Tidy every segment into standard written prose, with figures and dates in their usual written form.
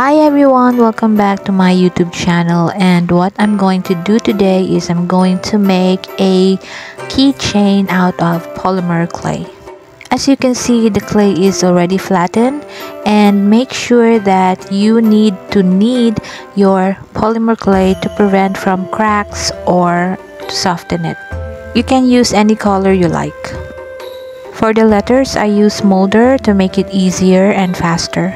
Hi everyone, welcome back to my YouTube channel, and what I'm going to do today is I'm going to make a keychain out of polymer clay. As you can see, the clay is already flattened, and make sure that you need to knead your polymer clay to prevent from cracks or to soften it. You can use any color you like. For the letters, I use molder to make it easier and faster.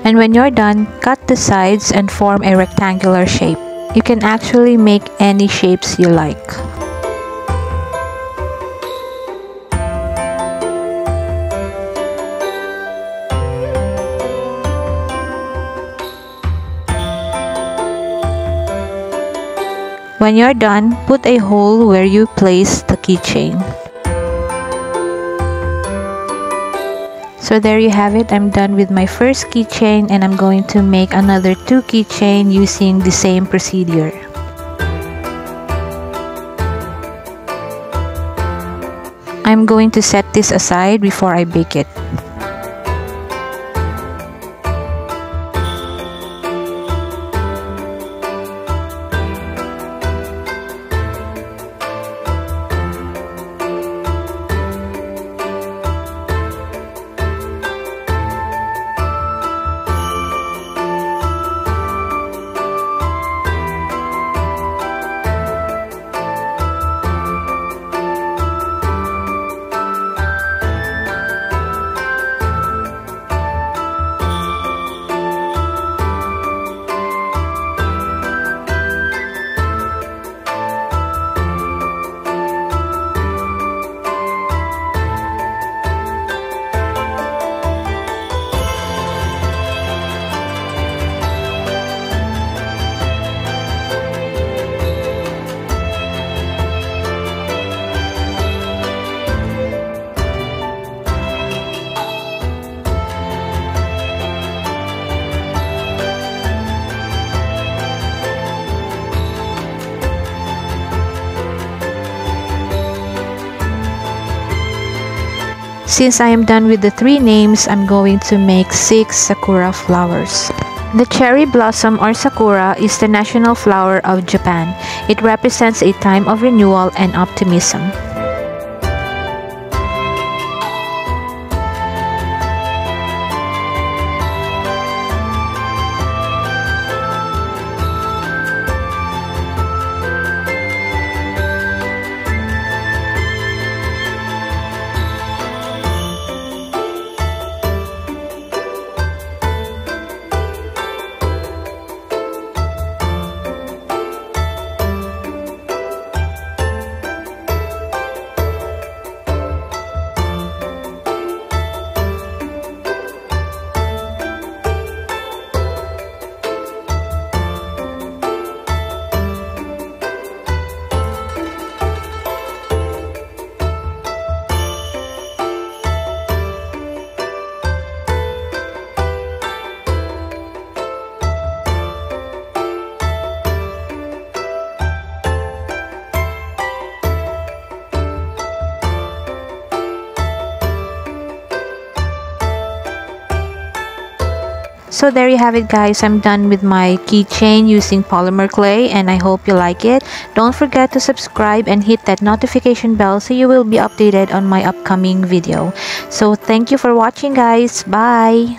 And when you're done, cut the sides and form a rectangular shape. You can actually make any shapes you like. When you're done, put a hole where you place the keychain. So there you have it. I'm done with my first keychain, and I'm going to make another 2 keychain using the same procedure. I'm going to set this aside before I bake it. Since I am done with the 3 names, I'm going to make 6 sakura flowers. The cherry blossom or sakura is the national flower of Japan. It represents a time of renewal and optimism. So there you have it, guys. I'm done with my keychain using polymer clay, and I hope you like it. Don't forget to subscribe and hit that notification bell so you will be updated on my upcoming video. So thank you for watching, guys. Bye!